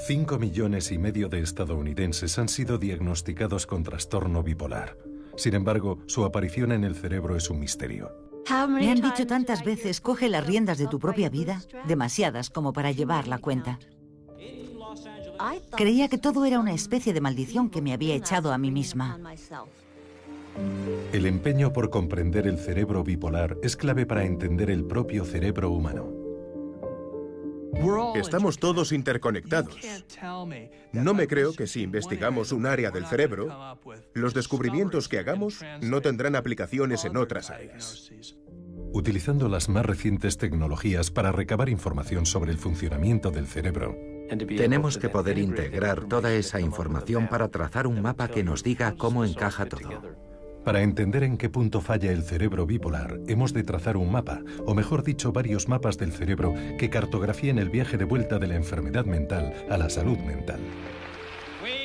5,5 millones de estadounidenses han sido diagnosticados con trastorno bipolar. Sin embargo, su aparición en el cerebro es un misterio. Me han dicho tantas veces, coge las riendas de tu propia vida, demasiadas como para llevar la cuenta. Creía que todo era una especie de maldición que me había echado a mí misma. El empeño por comprender el cerebro bipolar es clave para entender el propio cerebro humano. Estamos todos interconectados. No me creo que si investigamos un área del cerebro, los descubrimientos que hagamos no tendrán aplicaciones en otras áreas. Utilizando las más recientes tecnologías para recabar información sobre el funcionamiento del cerebro, tenemos que poder integrar toda esa información para trazar un mapa que nos diga cómo encaja todo. Para entender en qué punto falla el cerebro bipolar, hemos de trazar un mapa, o mejor dicho, varios mapas del cerebro que cartografíen el viaje de vuelta de la enfermedad mental a la salud mental.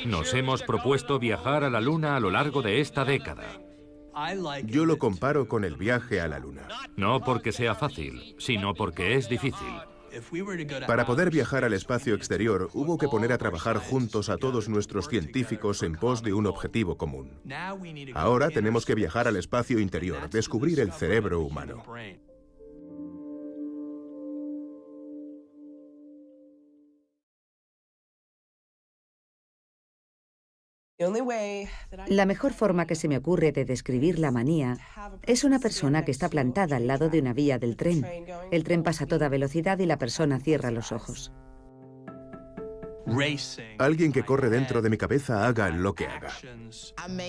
Nos hemos propuesto viajar a la Luna a lo largo de esta década. Yo lo comparo con el viaje a la Luna. No porque sea fácil, sino porque es difícil. Para poder viajar al espacio exterior, hubo que poner a trabajar juntos a todos nuestros científicos en pos de un objetivo común. Ahora tenemos que viajar al espacio interior, descubrir el cerebro humano. La mejor forma que se me ocurre de describir la manía es una persona que está plantada al lado de una vía del tren. El tren pasa a toda velocidad y la persona cierra los ojos. Alguien que corre dentro de mi cabeza, haga lo que haga.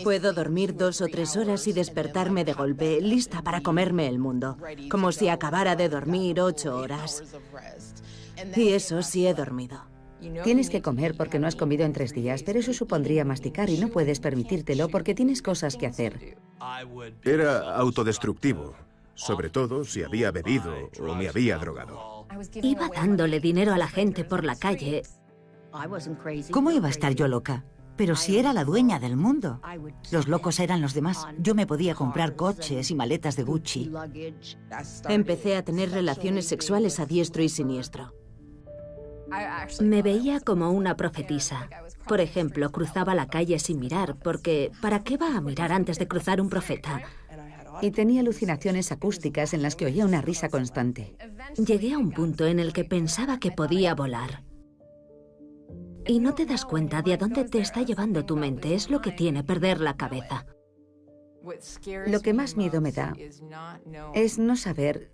Puedo dormir 2 o 3 horas y despertarme de golpe, lista para comerme el mundo, como si acabara de dormir 8 horas. Y eso sí he dormido. Tienes que comer porque no has comido en 3 días, pero eso supondría masticar y no puedes permitírtelo porque tienes cosas que hacer. Era autodestructivo, sobre todo si había bebido o me había drogado. Iba dándole dinero a la gente por la calle. ¿Cómo iba a estar yo loca? Pero si era la dueña del mundo. Los locos eran los demás. Yo me podía comprar coches y maletas de Gucci. Empecé a tener relaciones sexuales a diestro y siniestro. Me veía como una profetisa. Por ejemplo, cruzaba la calle sin mirar, porque ¿para qué va a mirar antes de cruzar un profeta? Y tenía alucinaciones acústicas en las que oía una risa constante. Llegué a un punto en el que pensaba que podía volar. Y no te das cuenta de a dónde te está llevando tu mente. Es lo que tiene perder la cabeza. Lo que más miedo me da es no saber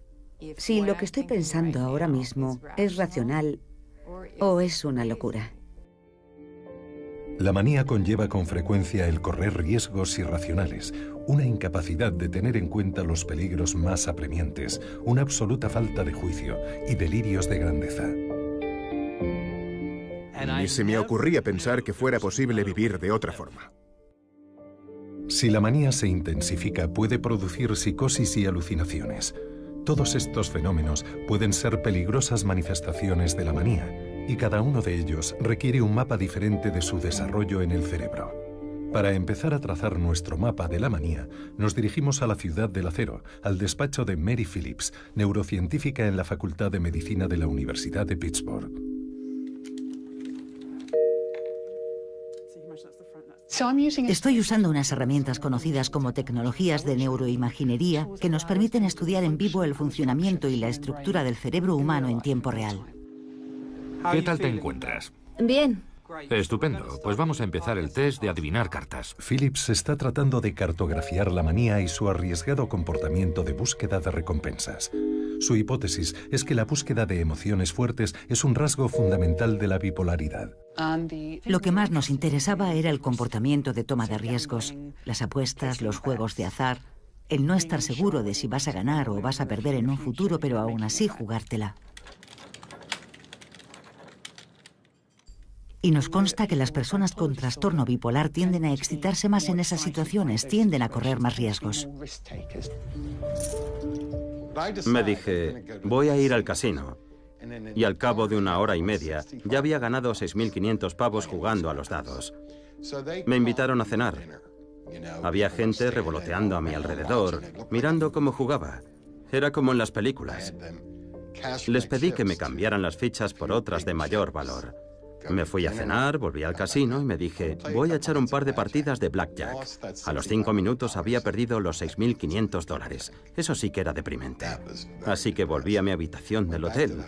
si lo que estoy pensando ahora mismo es racional o es una locura. La manía conlleva con frecuencia el correr riesgos irracionales, una incapacidad de tener en cuenta los peligros más apremiantes, una absoluta falta de juicio y delirios de grandeza. Ni se me ocurría pensar que fuera posible vivir de otra forma. Si la manía se intensifica, puede producir psicosis y alucinaciones. Todos estos fenómenos pueden ser peligrosas manifestaciones de la manía, y cada uno de ellos requiere un mapa diferente de su desarrollo en el cerebro. Para empezar a trazar nuestro mapa de la manía, nos dirigimos a la Ciudad del Acero, al despacho de Mary Phillips, neurocientífica en la Facultad de Medicina de la Universidad de Pittsburgh. Estoy usando unas herramientas conocidas como tecnologías de neuroimaginería que nos permiten estudiar en vivo el funcionamiento y la estructura del cerebro humano en tiempo real. ¿Qué tal te encuentras? Bien. Estupendo, pues vamos a empezar el test de adivinar cartas. Phillips está tratando de cartografiar la manía y su arriesgado comportamiento de búsqueda de recompensas. Su hipótesis es que la búsqueda de emociones fuertes es un rasgo fundamental de la bipolaridad. Lo que más nos interesaba era el comportamiento de toma de riesgos, las apuestas, los juegos de azar, el no estar seguro de si vas a ganar o vas a perder en un futuro, pero aún así jugártela. Y nos consta que las personas con trastorno bipolar tienden a excitarse más en esas situaciones, tienden a correr más riesgos. Me dije, voy a ir al casino. Y al cabo de 1 hora y media, ya había ganado 6.500 pavos jugando a los dados. Me invitaron a cenar. Había gente revoloteando a mi alrededor, mirando cómo jugaba. Era como en las películas. Les pedí que me cambiaran las fichas por otras de mayor valor. Me fui a cenar, volví al casino y me dije, voy a echar un par de partidas de blackjack. A los 5 minutos había perdido los $6.500. Eso sí que era deprimente. Así que volví a mi habitación del hotel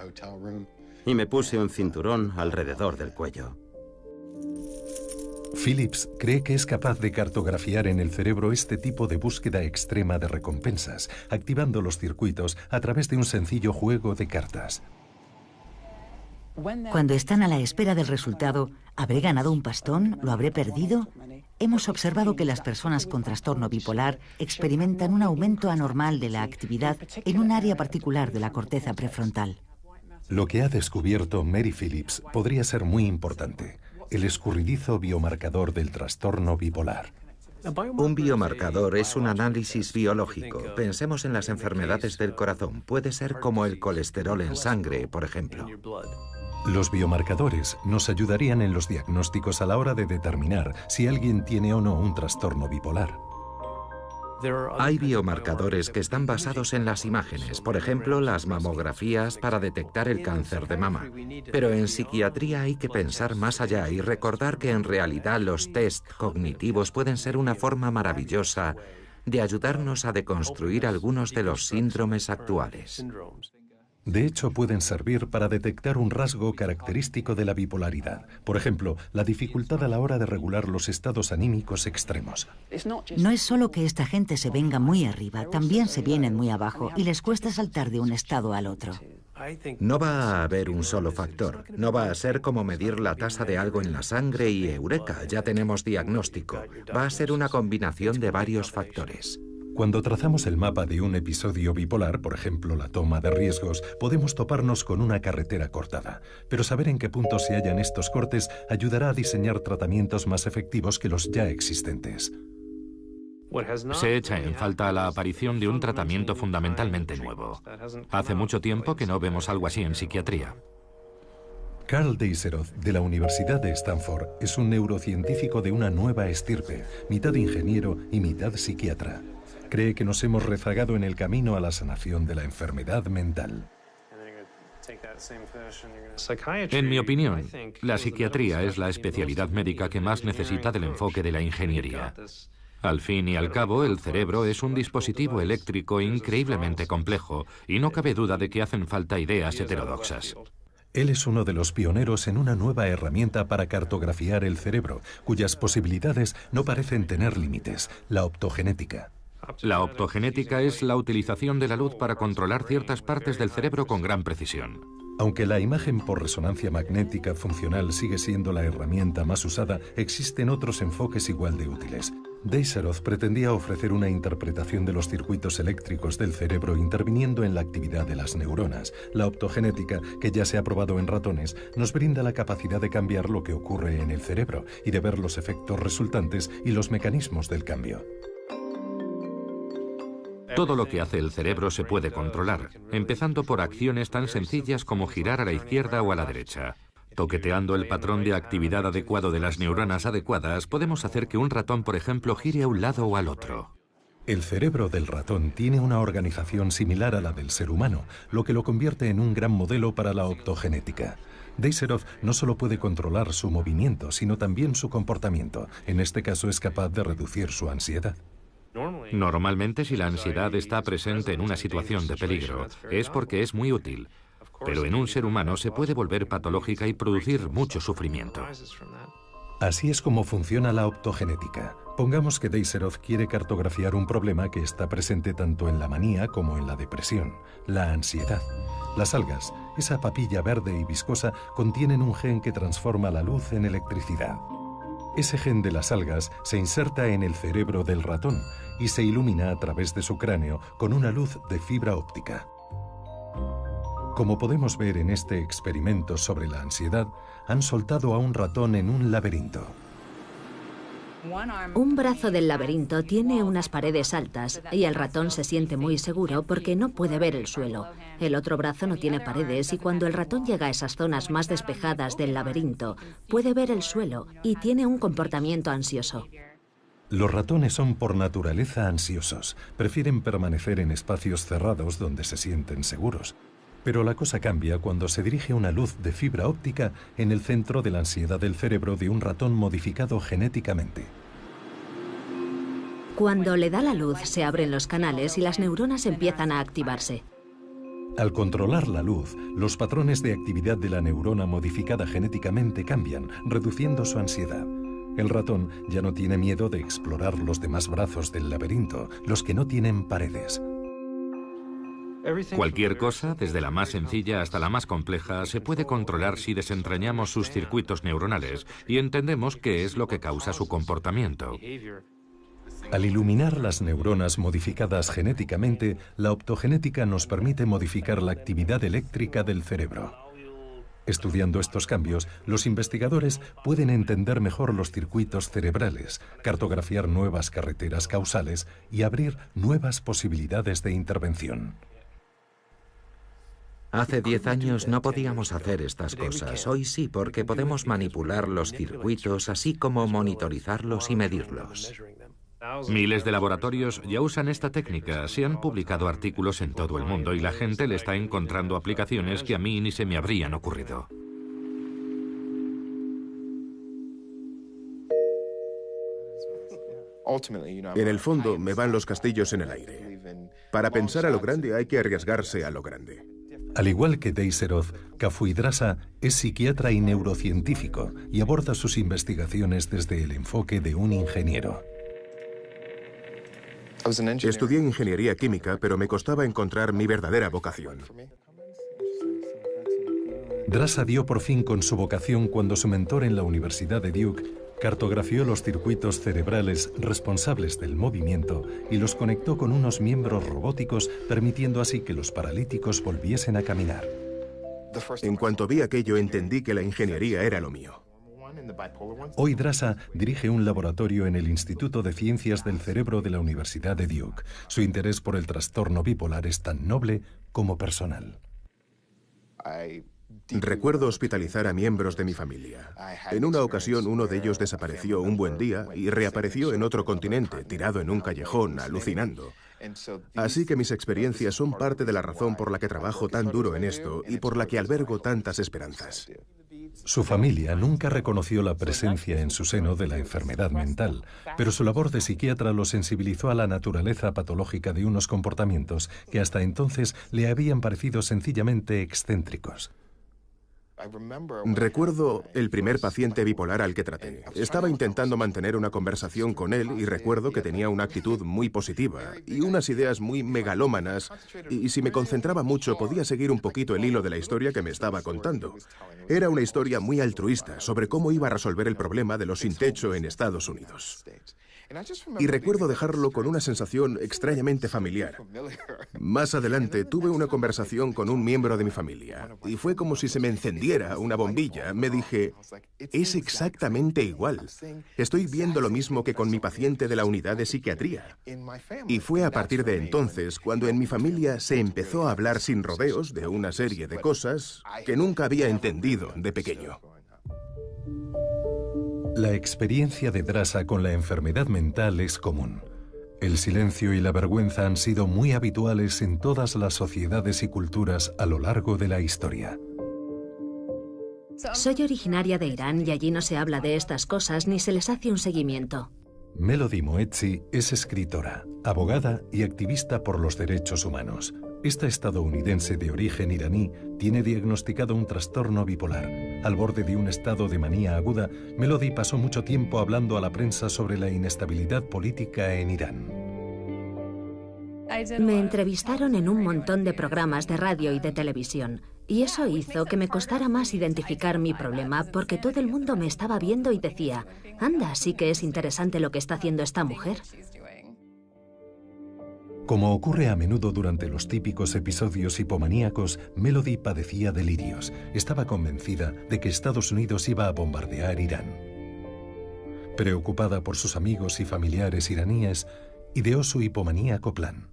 y me puse un cinturón alrededor del cuello. Phillips cree que es capaz de cartografiar en el cerebro este tipo de búsqueda extrema de recompensas, activando los circuitos a través de un sencillo juego de cartas. Cuando están a la espera del resultado, ¿habré ganado un pastón? ¿Lo habré perdido? Hemos observado que las personas con trastorno bipolar experimentan un aumento anormal de la actividad en un área particular de la corteza prefrontal. Lo que ha descubierto Mary Phillips podría ser muy importante: el escurridizo biomarcador del trastorno bipolar. Un biomarcador es un análisis biológico. Pensemos en las enfermedades del corazón. Puede ser como el colesterol en sangre, por ejemplo. Los biomarcadores nos ayudarían en los diagnósticos a la hora de determinar si alguien tiene o no un trastorno bipolar. Hay biomarcadores que están basados en las imágenes, por ejemplo, las mamografías para detectar el cáncer de mama. Pero en psiquiatría hay que pensar más allá y recordar que en realidad los test cognitivos pueden ser una forma maravillosa de ayudarnos a deconstruir algunos de los síndromes actuales. De hecho, pueden servir para detectar un rasgo característico de la bipolaridad. Por ejemplo, la dificultad a la hora de regular los estados anímicos extremos. No es solo que esta gente se venga muy arriba, también se vienen muy abajo y les cuesta saltar de un estado al otro. No va a haber un solo factor. No va a ser como medir la tasa de algo en la sangre y eureka, ya tenemos diagnóstico. Va a ser una combinación de varios factores. Cuando trazamos el mapa de un episodio bipolar, por ejemplo, la toma de riesgos, podemos toparnos con una carretera cortada. Pero saber en qué punto se hallan estos cortes ayudará a diseñar tratamientos más efectivos que los ya existentes. Se echa en falta la aparición de un tratamiento fundamentalmente nuevo. Hace mucho tiempo que no vemos algo así en psiquiatría. Karl Deisseroth, de la Universidad de Stanford, es un neurocientífico de una nueva estirpe, mitad ingeniero y mitad psiquiatra. Cree que nos hemos rezagado en el camino a la sanación de la enfermedad mental. En mi opinión, la psiquiatría es la especialidad médica que más necesita del enfoque de la ingeniería. Al fin y al cabo, el cerebro es un dispositivo eléctrico increíblemente complejo y no cabe duda de que hacen falta ideas heterodoxas. Él es uno de los pioneros en una nueva herramienta para cartografiar el cerebro, cuyas posibilidades no parecen tener límites: la optogenética. La optogenética es la utilización de la luz para controlar ciertas partes del cerebro con gran precisión. Aunque la imagen por resonancia magnética funcional sigue siendo la herramienta más usada, existen otros enfoques igual de útiles. Deisseroth pretendía ofrecer una interpretación de los circuitos eléctricos del cerebro interviniendo en la actividad de las neuronas. La optogenética, que ya se ha probado en ratones, nos brinda la capacidad de cambiar lo que ocurre en el cerebro y de ver los efectos resultantes y los mecanismos del cambio. Todo lo que hace el cerebro se puede controlar, empezando por acciones tan sencillas como girar a la izquierda o a la derecha. Toqueteando el patrón de actividad adecuado de las neuronas adecuadas, podemos hacer que un ratón, por ejemplo, gire a un lado o al otro. El cerebro del ratón tiene una organización similar a la del ser humano, lo que lo convierte en un gran modelo para la optogenética. Deisseroth no solo puede controlar su movimiento, sino también su comportamiento. En este caso es capaz de reducir su ansiedad. Normalmente, si la ansiedad está presente en una situación de peligro, es porque es muy útil. Pero en un ser humano se puede volver patológica y producir mucho sufrimiento. Así es como funciona la optogenética. Pongamos que Deisseroth quiere cartografiar un problema que está presente tanto en la manía como en la depresión: la ansiedad. Las algas, esa papilla verde y viscosa, contienen un gen que transforma la luz en electricidad. Ese gen de las algas se inserta en el cerebro del ratón y se ilumina a través de su cráneo con una luz de fibra óptica. Como podemos ver en este experimento sobre la ansiedad, han soltado a un ratón en un laberinto. Un brazo del laberinto tiene unas paredes altas y el ratón se siente muy seguro porque no puede ver el suelo. El otro brazo no tiene paredes y cuando el ratón llega a esas zonas más despejadas del laberinto, puede ver el suelo y tiene un comportamiento ansioso. Los ratones son por naturaleza ansiosos. Prefieren permanecer en espacios cerrados donde se sienten seguros. Pero la cosa cambia cuando se dirige una luz de fibra óptica en el centro de la ansiedad del cerebro de un ratón modificado genéticamente. Cuando le da la luz, se abren los canales y las neuronas empiezan a activarse. Al controlar la luz, los patrones de actividad de la neurona modificada genéticamente cambian, reduciendo su ansiedad. El ratón ya no tiene miedo de explorar los demás brazos del laberinto, los que no tienen paredes. Cualquier cosa, desde la más sencilla hasta la más compleja, se puede controlar si desentrañamos sus circuitos neuronales y entendemos qué es lo que causa su comportamiento. Al iluminar las neuronas modificadas genéticamente, la optogenética nos permite modificar la actividad eléctrica del cerebro. Estudiando estos cambios, los investigadores pueden entender mejor los circuitos cerebrales, cartografiar nuevas carreteras causales y abrir nuevas posibilidades de intervención. Hace 10 años no podíamos hacer estas cosas. Hoy sí, porque podemos manipular los circuitos, así como monitorizarlos y medirlos. Miles de laboratorios ya usan esta técnica. Se han publicado artículos en todo el mundo y la gente le está encontrando aplicaciones que a mí ni se me habrían ocurrido. En el fondo, me van los castillos en el aire. Para pensar a lo grande hay que arriesgarse a lo grande. Al igual que Deiserov, Cafuidrasa es psiquiatra y neurocientífico y aborda sus investigaciones desde el enfoque de un ingeniero. Estudié ingeniería química, pero me costaba encontrar mi verdadera vocación. Drasa dio por fin con su vocación cuando su mentor en la Universidad de Duke cartografió los circuitos cerebrales responsables del movimiento y los conectó con unos miembros robóticos, permitiendo así que los paralíticos volviesen a caminar. En cuanto vi aquello, entendí que la ingeniería era lo mío. Hoy Drasa dirige un laboratorio en el Instituto de Ciencias del Cerebro de la Universidad de Duke. Su interés por el trastorno bipolar es tan noble como personal. Recuerdo hospitalizar a miembros de mi familia. En una ocasión, uno de ellos desapareció un buen día y reapareció en otro continente, tirado en un callejón, alucinando. Así que mis experiencias son parte de la razón por la que trabajo tan duro en esto y por la que albergo tantas esperanzas. Su familia nunca reconoció la presencia en su seno de la enfermedad mental, pero su labor de psiquiatra lo sensibilizó a la naturaleza patológica de unos comportamientos que hasta entonces le habían parecido sencillamente excéntricos. Recuerdo el primer paciente bipolar al que traté. Estaba intentando mantener una conversación con él y recuerdo que tenía una actitud muy positiva y unas ideas muy megalómanas, y si me concentraba mucho podía seguir un poquito el hilo de la historia que me estaba contando. Era una historia muy altruista sobre cómo iba a resolver el problema de los sin techo en Estados Unidos. Y recuerdo dejarlo con una sensación extrañamente familiar. Más adelante tuve una conversación con un miembro de mi familia y fue como si se me encendiera una bombilla. Me dije, es exactamente igual. Estoy viendo lo mismo que con mi paciente de la unidad de psiquiatría. Y fue a partir de entonces cuando en mi familia se empezó a hablar sin rodeos de una serie de cosas que nunca había entendido de pequeño. La experiencia de Drasa con la enfermedad mental es común. El silencio y la vergüenza han sido muy habituales en todas las sociedades y culturas a lo largo de la historia. Soy originaria de Irán y allí no se habla de estas cosas ni se les hace un seguimiento. Melody Moetzi es escritora, abogada y activista por los derechos humanos. Esta estadounidense de origen iraní tiene diagnosticado un trastorno bipolar. Al borde de un estado de manía aguda, Melody pasó mucho tiempo hablando a la prensa sobre la inestabilidad política en Irán. Me entrevistaron en un montón de programas de radio y de televisión, y eso hizo que me costara más identificar mi problema porque todo el mundo me estaba viendo y decía, anda, sí que es interesante lo que está haciendo esta mujer. Como ocurre a menudo durante los típicos episodios hipomaníacos, Melody padecía delirios. Estaba convencida de que Estados Unidos iba a bombardear Irán. Preocupada por sus amigos y familiares iraníes, ideó su hipomaníaco plan.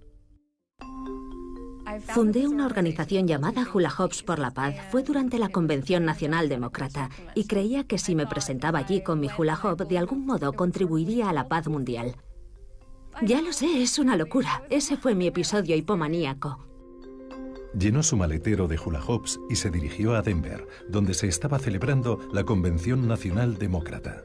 Fundé una organización llamada Hula Hoops por la Paz. Fue durante la Convención Nacional Demócrata y creía que si me presentaba allí con mi hula hoop, de algún modo contribuiría a la paz mundial. Ya lo sé, es una locura. Ese fue mi episodio hipomaníaco. Llenó su maletero de hula hoops y se dirigió a Denver, donde se estaba celebrando la Convención Nacional Demócrata.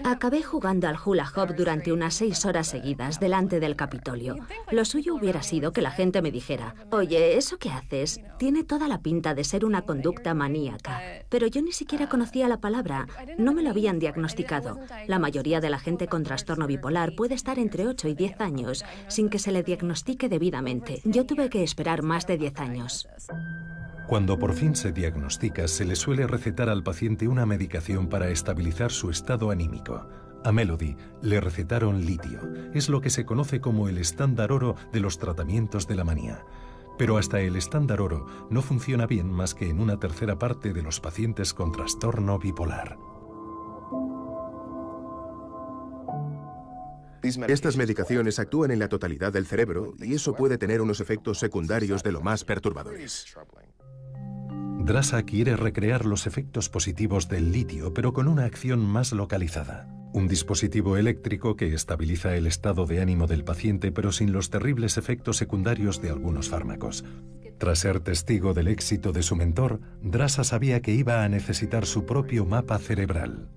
Acabé jugando al hula hoop durante unas 6 horas seguidas delante del Capitolio. Lo suyo hubiera sido que la gente me dijera: oye, ¿eso que haces tiene toda la pinta de ser una conducta maníaca? Pero yo ni siquiera conocía la palabra, no me lo habían diagnosticado. La mayoría de la gente con trastorno bipolar puede estar entre 8 y 10 años sin que se le diagnostique debidamente. Yo tuve que esperar más de 10 años. Cuando por fin se diagnostica, se le suele recetar al paciente una medicación para estabilizar su estado anímico. A Melody le recetaron litio. Es lo que se conoce como el estándar oro de los tratamientos de la manía. Pero hasta el estándar oro no funciona bien más que en una tercera parte de los pacientes con trastorno bipolar. Estas medicaciones actúan en la totalidad del cerebro y eso puede tener unos efectos secundarios de lo más perturbadores. Drasa quiere recrear los efectos positivos del litio, pero con una acción más localizada. Un dispositivo eléctrico que estabiliza el estado de ánimo del paciente, pero sin los terribles efectos secundarios de algunos fármacos. Tras ser testigo del éxito de su mentor, Drasa sabía que iba a necesitar su propio mapa cerebral.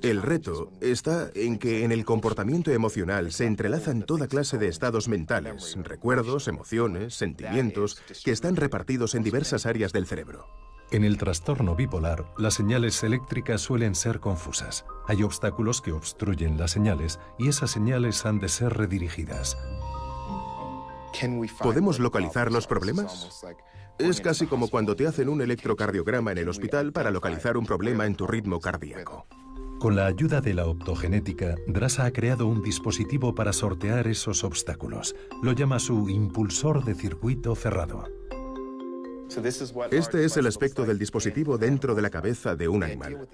El reto está en que en el comportamiento emocional se entrelazan toda clase de estados mentales, recuerdos, emociones, sentimientos, que están repartidos en diversas áreas del cerebro. En el trastorno bipolar, las señales eléctricas suelen ser confusas. Hay obstáculos que obstruyen las señales y esas señales han de ser redirigidas. ¿Podemos localizar los problemas? Es casi como cuando te hacen un electrocardiograma en el hospital para localizar un problema en tu ritmo cardíaco. Con la ayuda de la optogenética, Drasa ha creado un dispositivo para sortear esos obstáculos. Lo llama su impulsor de circuito cerrado. Este es el aspecto del dispositivo dentro de la cabeza de un animal.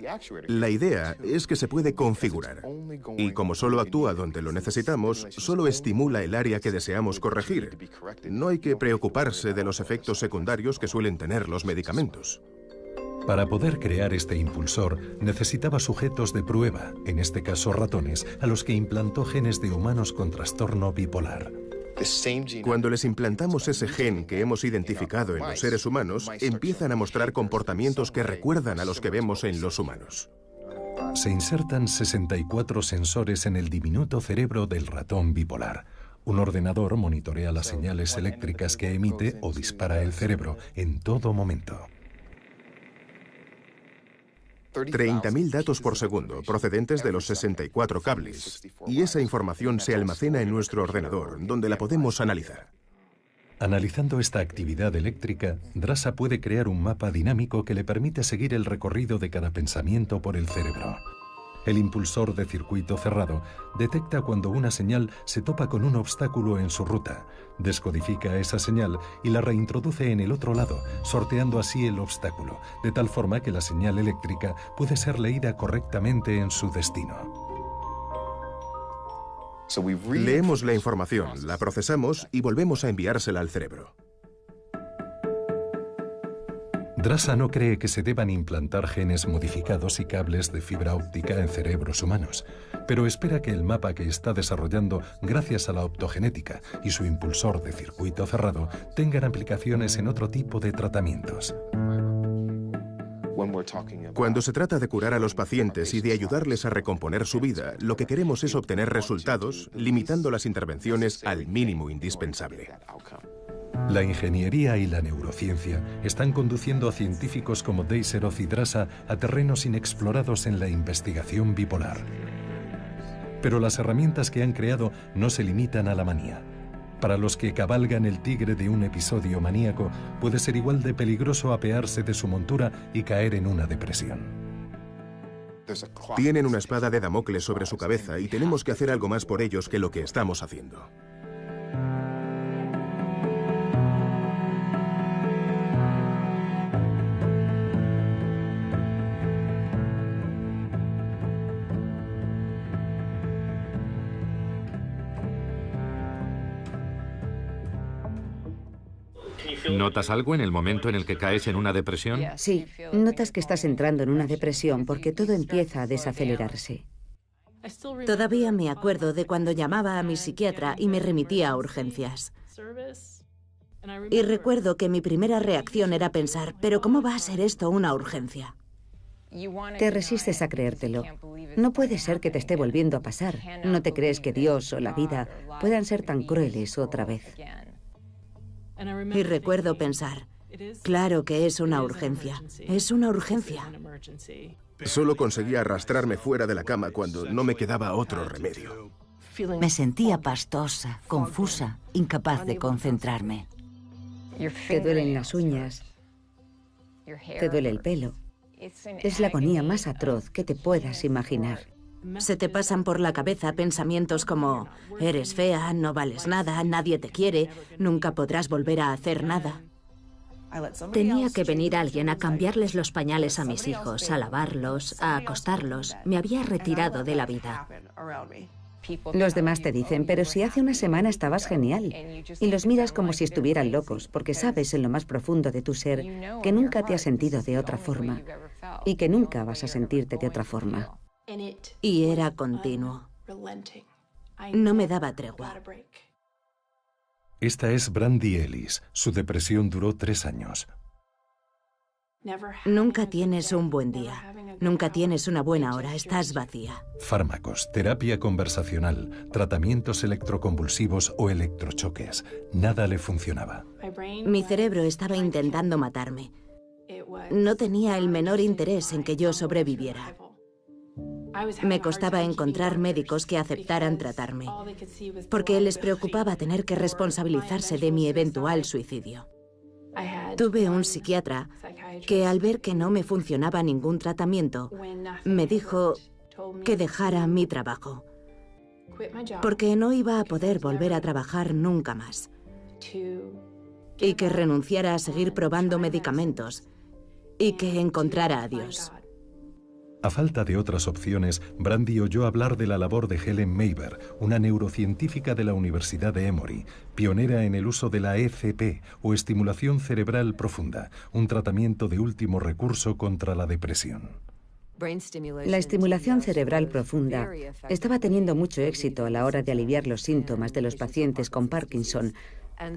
La idea es que se puede configurar. Y como solo actúa donde lo necesitamos, solo estimula el área que deseamos corregir. No hay que preocuparse de los efectos secundarios que suelen tener los medicamentos. Para poder crear este impulsor, necesitaba sujetos de prueba, en este caso ratones, a los que implantó genes de humanos con trastorno bipolar. Cuando les implantamos ese gen que hemos identificado en los seres humanos, empiezan a mostrar comportamientos que recuerdan a los que vemos en los humanos. Se insertan 64 sensores en el diminuto cerebro del ratón bipolar. Un ordenador monitorea las señales eléctricas que emite o dispara el cerebro en todo momento. 30.000 datos por segundo procedentes de los 64 cables. Y esa información se almacena en nuestro ordenador, donde la podemos analizar. Analizando esta actividad eléctrica, Drasa puede crear un mapa dinámico que le permite seguir el recorrido de cada pensamiento por el cerebro. El impulsor de circuito cerrado detecta cuando una señal se topa con un obstáculo en su ruta, descodifica esa señal y la reintroduce en el otro lado, sorteando así el obstáculo, de tal forma que la señal eléctrica puede ser leída correctamente en su destino. Leemos la información, la procesamos y volvemos a enviársela al cerebro. Drasa no cree que se deban implantar genes modificados y cables de fibra óptica en cerebros humanos, pero espera que el mapa que está desarrollando gracias a la optogenética y su impulsor de circuito cerrado tengan aplicaciones en otro tipo de tratamientos. Cuando se trata de curar a los pacientes y de ayudarles a recomponer su vida, lo que queremos es obtener resultados limitando las intervenciones al mínimo indispensable. La ingeniería y la neurociencia están conduciendo a científicos como Deiseroth y Drasa a terrenos inexplorados en la investigación bipolar. Pero las herramientas que han creado no se limitan a la manía. Para los que cabalgan el tigre de un episodio maníaco, puede ser igual de peligroso apearse de su montura y caer en una depresión. Tienen una espada de Damocles sobre su cabeza y tenemos que hacer algo más por ellos que lo que estamos haciendo. ¿Notas algo en el momento en el que caes en una depresión? Sí, notas que estás entrando en una depresión porque todo empieza a desacelerarse. Todavía me acuerdo de cuando llamaba a mi psiquiatra y me remitía a urgencias. Y recuerdo que mi primera reacción era pensar, ¿pero cómo va a ser esto una urgencia? Te resistes a creértelo. No puede ser que te esté volviendo a pasar. No te crees que Dios o la vida puedan ser tan crueles otra vez. Y recuerdo pensar, claro que es una urgencia. Es una urgencia. Solo conseguía arrastrarme fuera de la cama cuando no me quedaba otro remedio. Me sentía pastosa, confusa, incapaz de concentrarme. Te duelen las uñas. Te duele el pelo. Es la agonía más atroz que te puedas imaginar. Se te pasan por la cabeza pensamientos como, eres fea, no vales nada, nadie te quiere, nunca podrás volver a hacer nada. Tenía que venir alguien a cambiarles los pañales a mis hijos, a lavarlos, a acostarlos. Me había retirado de la vida. Los demás te dicen, pero si hace una semana estabas genial. Y los miras como si estuvieran locos, porque sabes en lo más profundo de tu ser que nunca te has sentido de otra forma y que nunca vas a sentirte de otra forma. Y era continuo. No me daba tregua. Esta es Brandy Ellis. Su depresión duró 3 años. Nunca tienes un buen día. Nunca tienes una buena hora. Estás vacía. Fármacos, terapia conversacional, tratamientos electroconvulsivos o electrochoques. Nada le funcionaba. Mi cerebro estaba intentando matarme. No tenía el menor interés en que yo sobreviviera. Me costaba encontrar médicos que aceptaran tratarme, porque les preocupaba tener que responsabilizarse de mi eventual suicidio. Tuve un psiquiatra que, al ver que no me funcionaba ningún tratamiento, me dijo que dejara mi trabajo, porque no iba a poder volver a trabajar nunca más, y que renunciara a seguir probando medicamentos y que encontrara a Dios. A falta de otras opciones, Brandy oyó hablar de la labor de Helen Mayber, una neurocientífica de la Universidad de Emory, pionera en el uso de la ECP, o estimulación cerebral profunda, un tratamiento de último recurso contra la depresión. La estimulación cerebral profunda estaba teniendo mucho éxito a la hora de aliviar los síntomas de los pacientes con Parkinson,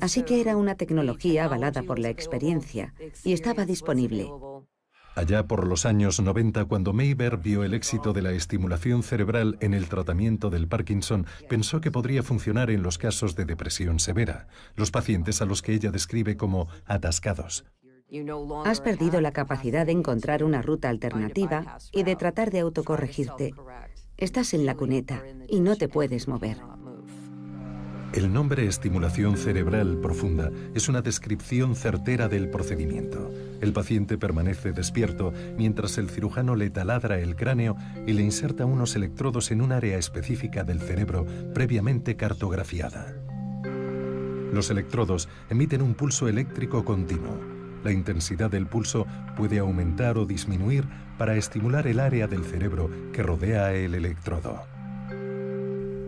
así que era una tecnología avalada por la experiencia y estaba disponible. Allá por los años 90, cuando Mayber vio el éxito de la estimulación cerebral en el tratamiento del Parkinson, pensó que podría funcionar en los casos de depresión severa, los pacientes a los que ella describe como atascados. Has perdido la capacidad de encontrar una ruta alternativa y de tratar de autocorregirte. Estás en la cuneta y no te puedes mover. El nombre estimulación cerebral profunda es una descripción certera del procedimiento. El paciente permanece despierto mientras el cirujano le taladra el cráneo y le inserta unos electrodos en un área específica del cerebro previamente cartografiada. Los electrodos emiten un pulso eléctrico continuo. La intensidad del pulso puede aumentar o disminuir para estimular el área del cerebro que rodea el electrodo.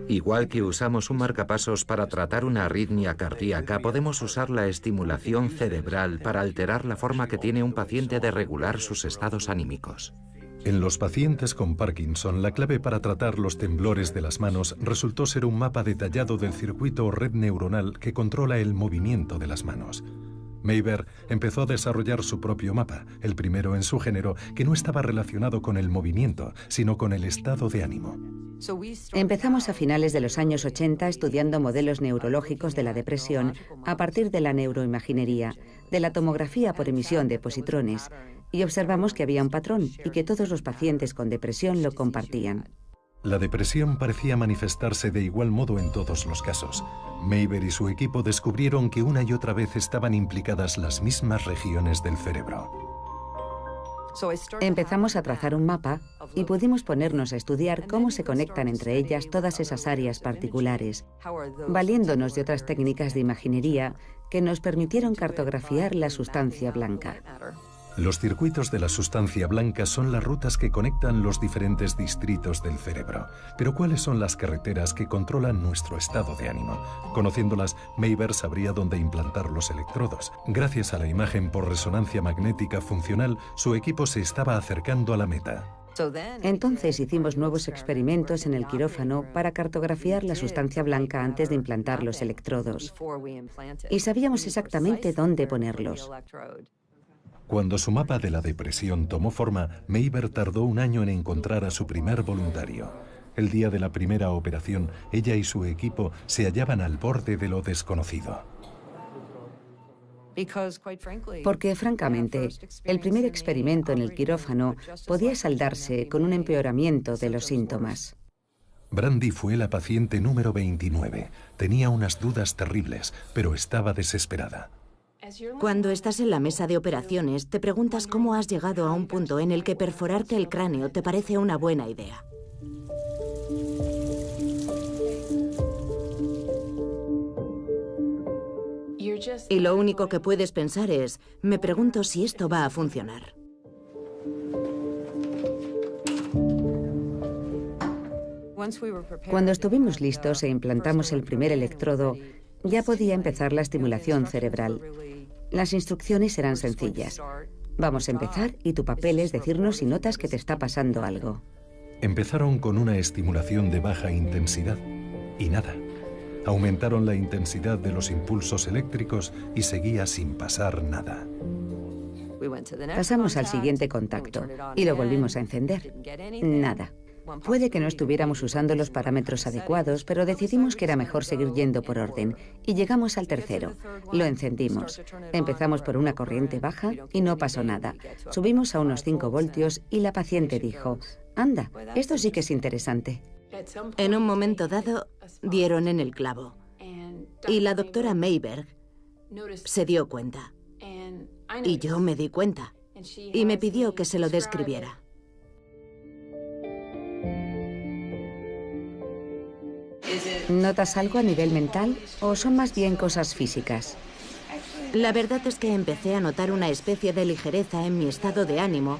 Igual que usamos un marcapasos para tratar una arritmia cardíaca, podemos usar la estimulación cerebral para alterar la forma que tiene un paciente de regular sus estados anímicos. En los pacientes con Parkinson, la clave para tratar los temblores de las manos resultó ser un mapa detallado del circuito o red neuronal que controla el movimiento de las manos. Mayber empezó a desarrollar su propio mapa, el primero en su género, que no estaba relacionado con el movimiento, sino con el estado de ánimo. Empezamos a finales de los años 80 estudiando modelos neurológicos de la depresión a partir de la neuroimaginería, de la tomografía por emisión de positrones, y observamos que había un patrón y que todos los pacientes con depresión lo compartían. La depresión parecía manifestarse de igual modo en todos los casos. Mayber y su equipo descubrieron que una y otra vez estaban implicadas las mismas regiones del cerebro. Empezamos a trazar un mapa y pudimos ponernos a estudiar cómo se conectan entre ellas todas esas áreas particulares, valiéndonos de otras técnicas de imaginería que nos permitieron cartografiar la sustancia blanca. Los circuitos de la sustancia blanca son las rutas que conectan los diferentes distritos del cerebro. Pero ¿cuáles son las carreteras que controlan nuestro estado de ánimo? Conociéndolas, Mayber sabría dónde implantar los electrodos. Gracias a la imagen por resonancia magnética funcional, su equipo se estaba acercando a la meta. Entonces hicimos nuevos experimentos en el quirófano para cartografiar la sustancia blanca antes de implantar los electrodos. Y sabíamos exactamente dónde ponerlos. Cuando su mapa de la depresión tomó forma, Mayber tardó un año en encontrar a su primer voluntario. El día de la primera operación, ella y su equipo se hallaban al borde de lo desconocido. Porque, francamente, el primer experimento en el quirófano podía saldarse con un empeoramiento de los síntomas. Brandy fue la paciente número 29. Tenía unas dudas terribles, pero estaba desesperada. Cuando estás en la mesa de operaciones, te preguntas cómo has llegado a un punto en el que perforarte el cráneo te parece una buena idea. Y lo único que puedes pensar es, me pregunto si esto va a funcionar. Cuando estuvimos listos e implantamos el primer electrodo, ya podía empezar la estimulación cerebral. Las instrucciones eran sencillas. Vamos a empezar y tu papel es decirnos si notas que te está pasando algo. Empezaron con una estimulación de baja intensidad y nada. Aumentaron la intensidad de los impulsos eléctricos y seguía sin pasar nada. Pasamos al siguiente contacto y lo volvimos a encender. Nada. Puede que no estuviéramos usando los parámetros adecuados, pero decidimos que era mejor seguir yendo por orden. Y llegamos al tercero. Lo encendimos. Empezamos por una corriente baja y no pasó nada. Subimos a unos 5 voltios y la paciente dijo, anda, esto sí que es interesante. En un momento dado, dieron en el clavo. Y la doctora Mayberg se dio cuenta. Y yo me di cuenta. Y me pidió que se lo describiera. ¿Notas algo a nivel mental o son más bien cosas físicas? La verdad es que empecé a notar una especie de ligereza en mi estado de ánimo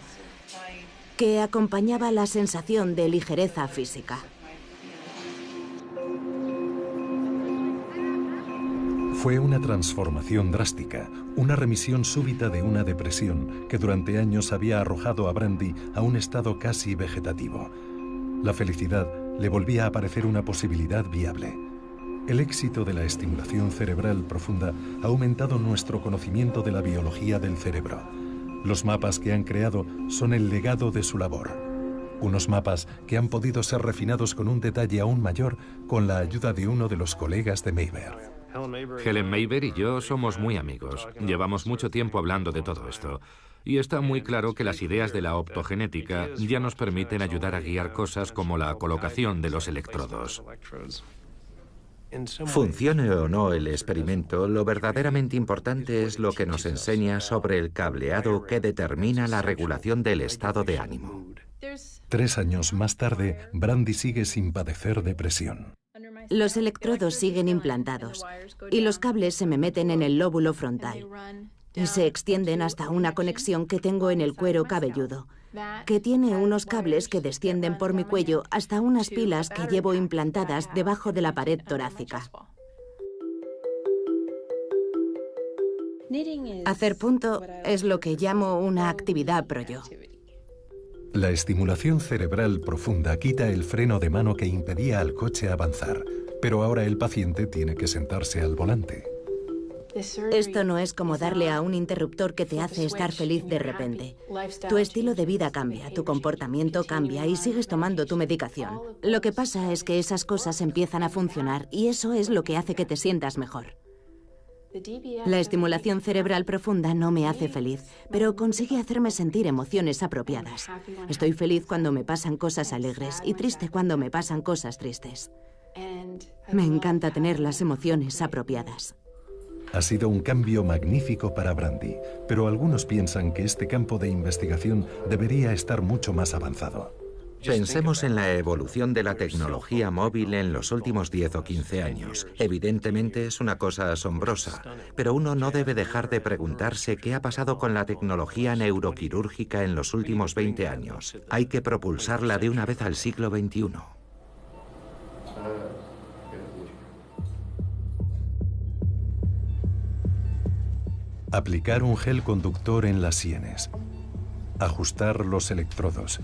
que acompañaba la sensación de ligereza física. Fue una transformación drástica, una remisión súbita de una depresión que durante años había arrojado a Brandy a un estado casi vegetativo. La felicidad le volvía a parecer una posibilidad viable. El éxito de la estimulación cerebral profunda ha aumentado nuestro conocimiento de la biología del cerebro. Los mapas que han creado son el legado de su labor. Unos mapas que han podido ser refinados con un detalle aún mayor con la ayuda de uno de los colegas de Mayber. Helen Mayber y yo somos muy amigos. Llevamos mucho tiempo hablando de todo esto. Y está muy claro que las ideas de la optogenética ya nos permiten ayudar a guiar cosas como la colocación de los electrodos. Funcione o no el experimento, lo verdaderamente importante es lo que nos enseña sobre el cableado que determina la regulación del estado de ánimo. 3 años más tarde, Brandy sigue sin padecer depresión. Los electrodos siguen implantados y los cables se me meten en el lóbulo frontal y se extienden hasta una conexión que tengo en el cuero cabelludo, que tiene unos cables que descienden por mi cuello hasta unas pilas que llevo implantadas debajo de la pared torácica. Hacer punto es lo que llamo una actividad pro-yo. La estimulación cerebral profunda quita el freno de mano que impedía al coche avanzar, pero ahora el paciente tiene que sentarse al volante. Esto no es como darle a un interruptor que te hace estar feliz de repente. Tu estilo de vida cambia, tu comportamiento cambia y sigues tomando tu medicación. Lo que pasa es que esas cosas empiezan a funcionar y eso es lo que hace que te sientas mejor. La estimulación cerebral profunda no me hace feliz, pero consigue hacerme sentir emociones apropiadas. Estoy feliz cuando me pasan cosas alegres y triste cuando me pasan cosas tristes. Me encanta tener las emociones apropiadas. Ha sido un cambio magnífico para Brandy, pero algunos piensan que este campo de investigación debería estar mucho más avanzado. Pensemos en la evolución de la tecnología móvil en los últimos 10 o 15 años. Evidentemente es una cosa asombrosa, pero uno no debe dejar de preguntarse qué ha pasado con la tecnología neuroquirúrgica en los últimos 20 años. Hay que propulsarla de una vez al siglo XXI. Aplicar un gel conductor en las sienes. Ajustar los electrodos.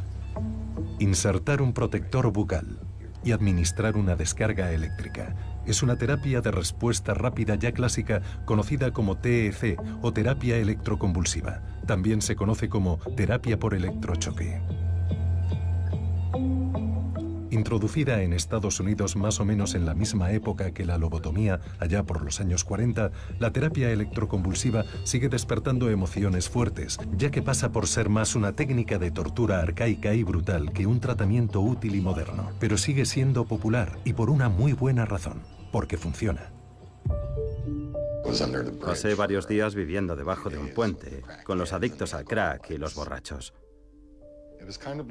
Insertar un protector bucal y administrar una descarga eléctrica. Es una terapia de respuesta rápida ya clásica conocida como TEC o terapia electroconvulsiva. También se conoce como terapia por electrochoque. Introducida en Estados Unidos más o menos en la misma época que la lobotomía, allá por los años 40, la terapia electroconvulsiva sigue despertando emociones fuertes, ya que pasa por ser más una técnica de tortura arcaica y brutal que un tratamiento útil y moderno. Pero sigue siendo popular y por una muy buena razón, porque funciona. Pasé varios días viviendo debajo de un puente, con los adictos al crack y los borrachos.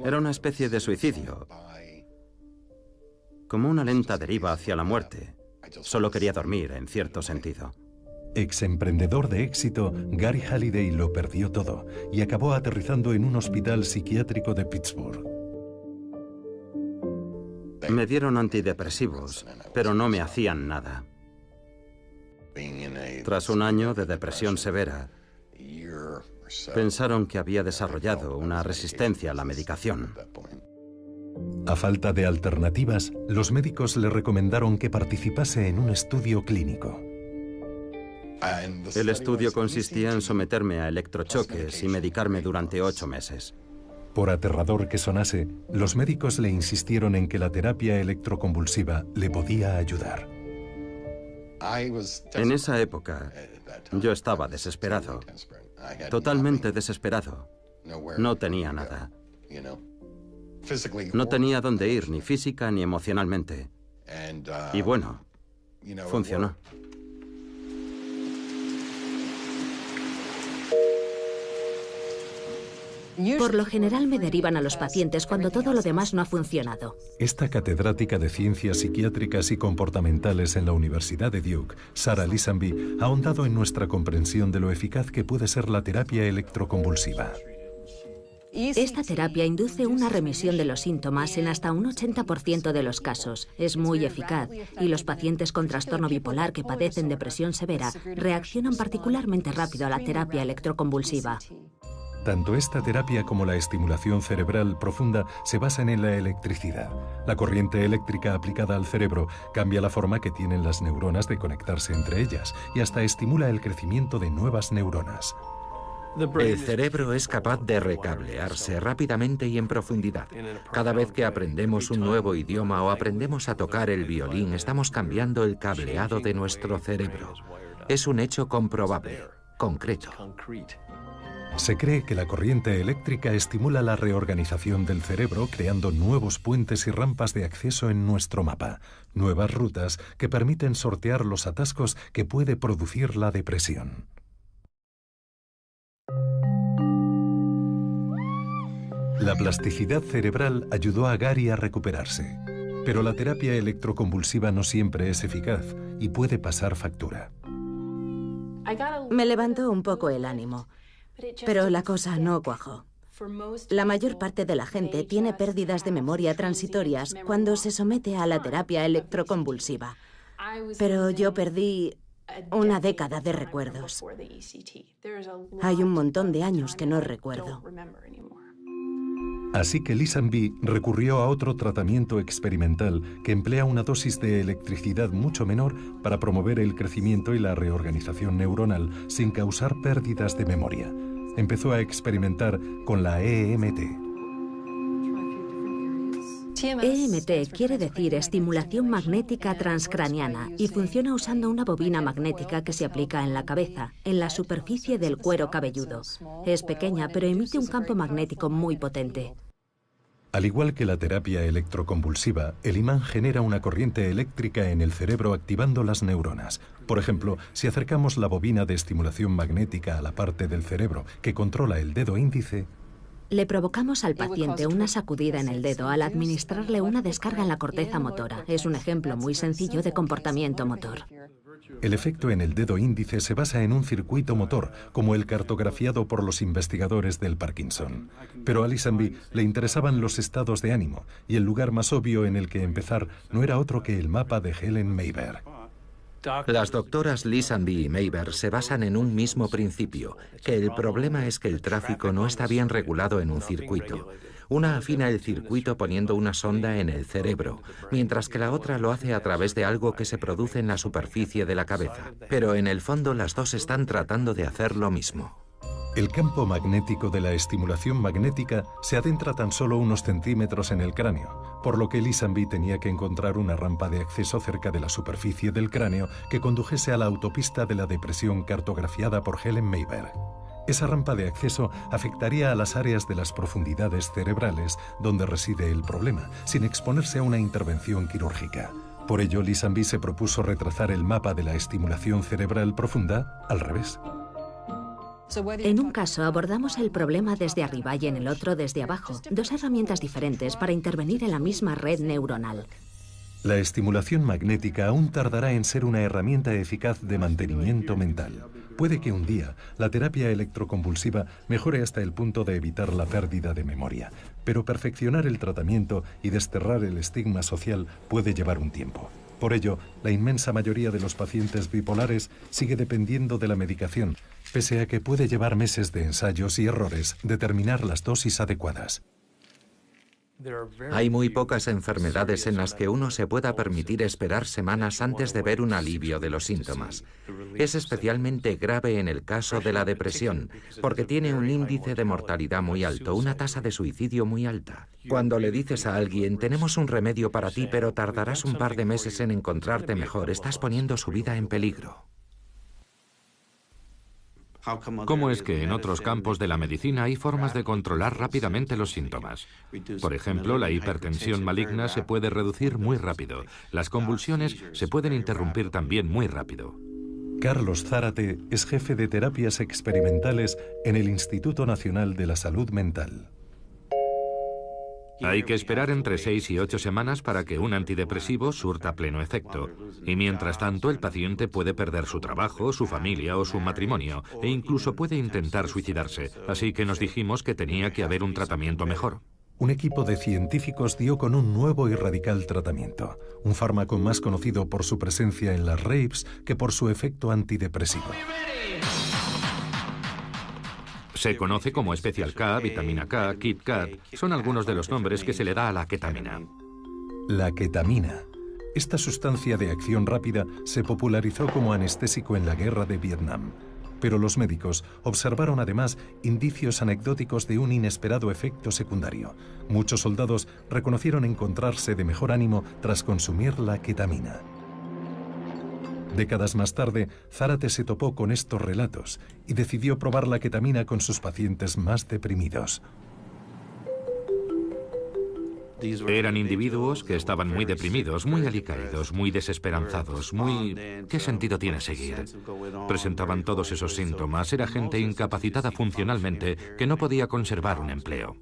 Era una especie de suicidio, como una lenta deriva hacia la muerte. Solo quería dormir, en cierto sentido. Ex-emprendedor de éxito, Gary Halliday lo perdió todo y acabó aterrizando en un hospital psiquiátrico de Pittsburgh. Me dieron antidepresivos, pero no me hacían nada. Tras un año de depresión severa, pensaron que había desarrollado una resistencia a la medicación. A falta de alternativas, los médicos le recomendaron que participase en un estudio clínico. El estudio consistía en someterme a electrochoques y medicarme durante 8 meses. Por aterrador que sonase, los médicos le insistieron en que la terapia electroconvulsiva le podía ayudar. En esa época, yo estaba desesperado, totalmente desesperado. No tenía nada. No tenía dónde ir, ni física ni emocionalmente. Y bueno, funcionó. Por lo general me derivan a los pacientes cuando todo lo demás no ha funcionado. Esta catedrática de ciencias psiquiátricas y comportamentales en la Universidad de Duke, Sarah Lisanby, ha ahondado en nuestra comprensión de lo eficaz que puede ser la terapia electroconvulsiva. Esta terapia induce una remisión de los síntomas en hasta un 80% de los casos. Es muy eficaz y los pacientes con trastorno bipolar que padecen depresión severa reaccionan particularmente rápido a la terapia electroconvulsiva. Tanto esta terapia como la estimulación cerebral profunda se basan en la electricidad. La corriente eléctrica aplicada al cerebro cambia la forma que tienen las neuronas de conectarse entre ellas y hasta estimula el crecimiento de nuevas neuronas. El cerebro es capaz de recablearse rápidamente y en profundidad. Cada vez que aprendemos un nuevo idioma o aprendemos a tocar el violín, estamos cambiando el cableado de nuestro cerebro. Es un hecho comprobable, concreto. Se cree que la corriente eléctrica estimula la reorganización del cerebro, creando nuevos puentes y rampas de acceso en nuestro mapa, nuevas rutas que permiten sortear los atascos que puede producir la depresión. La plasticidad cerebral ayudó a Gary a recuperarse, pero la terapia electroconvulsiva no siempre es eficaz y puede pasar factura. Me levantó un poco el ánimo, pero la cosa no cuajó. La mayor parte de la gente tiene pérdidas de memoria transitorias cuando se somete a la terapia electroconvulsiva, pero yo perdí una década de recuerdos. Hay un montón de años que no recuerdo. Así que Lisanby recurrió a otro tratamiento experimental que emplea una dosis de electricidad mucho menor para promover el crecimiento y la reorganización neuronal sin causar pérdidas de memoria. Empezó a experimentar con la EMT. EMT quiere decir estimulación magnética transcraniana y funciona usando una bobina magnética que se aplica en la cabeza, en la superficie del cuero cabelludo. Es pequeña, pero emite un campo magnético muy potente. Al igual que la terapia electroconvulsiva, el imán genera una corriente eléctrica en el cerebro activando las neuronas. Por ejemplo, si acercamos la bobina de estimulación magnética a la parte del cerebro que controla el dedo índice, le provocamos al paciente una sacudida en el dedo al administrarle una descarga en la corteza motora. Es un ejemplo muy sencillo de comportamiento motor. El efecto en el dedo índice se basa en un circuito motor, como el cartografiado por los investigadores del Parkinson. Pero a Lisanby le interesaban los estados de ánimo, y el lugar más obvio en el que empezar no era otro que el mapa de Helen Mayberg. Las doctoras Lisanby y Mayberg se basan en un mismo principio, que el problema es que el tráfico no está bien regulado en un circuito. Una afina el circuito poniendo una sonda en el cerebro, mientras que la otra lo hace a través de algo que se produce en la superficie de la cabeza. Pero en el fondo las dos están tratando de hacer lo mismo. El campo magnético de la estimulación magnética se adentra tan solo unos centímetros en el cráneo, por lo que Lisanby tenía que encontrar una rampa de acceso cerca de la superficie del cráneo que condujese a la autopista de la depresión cartografiada por Helen Mayberg. Esa rampa de acceso afectaría a las áreas de las profundidades cerebrales donde reside el problema, sin exponerse a una intervención quirúrgica. Por ello, Lisanby se propuso retrasar el mapa de la estimulación cerebral profunda al revés. En un caso abordamos el problema desde arriba y en el otro desde abajo, dos herramientas diferentes para intervenir en la misma red neuronal. La estimulación magnética aún tardará en ser una herramienta eficaz de mantenimiento mental. Puede que un día la terapia electroconvulsiva mejore hasta el punto de evitar la pérdida de memoria, pero perfeccionar el tratamiento y desterrar el estigma social puede llevar un tiempo. Por ello, la inmensa mayoría de los pacientes bipolares sigue dependiendo de la medicación, pese a que puede llevar meses de ensayos y errores determinar las dosis adecuadas. Hay muy pocas enfermedades en las que uno se pueda permitir esperar semanas antes de ver un alivio de los síntomas. Es especialmente grave en el caso de la depresión, porque tiene un índice de mortalidad muy alto, una tasa de suicidio muy alta. Cuando le dices a alguien, tenemos un remedio para ti, pero tardarás un par de meses en encontrarte mejor, estás poniendo su vida en peligro. ¿Cómo es que en otros campos de la medicina hay formas de controlar rápidamente los síntomas? Por ejemplo, la hipertensión maligna se puede reducir muy rápido. Las convulsiones se pueden interrumpir también muy rápido. Carlos Zárate es jefe de terapias experimentales en el Instituto Nacional de la Salud Mental. Hay que esperar entre 6 y 8 semanas para que un antidepresivo surta pleno efecto. Y mientras tanto, el paciente puede perder su trabajo, su familia o su matrimonio, e incluso puede intentar suicidarse. Así que nos dijimos que tenía que haber un tratamiento mejor. Un equipo de científicos dio con un nuevo y radical tratamiento, un fármaco más conocido por su presencia en las raves que por su efecto antidepresivo. Se conoce como Special K, Vitamina K, Kit Kat, son algunos de los nombres que se le da a la ketamina. La ketamina. Esta sustancia de acción rápida se popularizó como anestésico en la guerra de Vietnam. Pero los médicos observaron además indicios anecdóticos de un inesperado efecto secundario. Muchos soldados reconocieron encontrarse de mejor ánimo tras consumir la ketamina. Décadas más tarde, Zárate se topó con estos relatos y decidió probar la ketamina con sus pacientes más deprimidos. Eran individuos que estaban muy deprimidos, muy alicaídos, muy desesperanzados, muy... ¿Qué sentido tiene seguir? Presentaban todos esos síntomas. Era gente incapacitada funcionalmente que no podía conservar un empleo.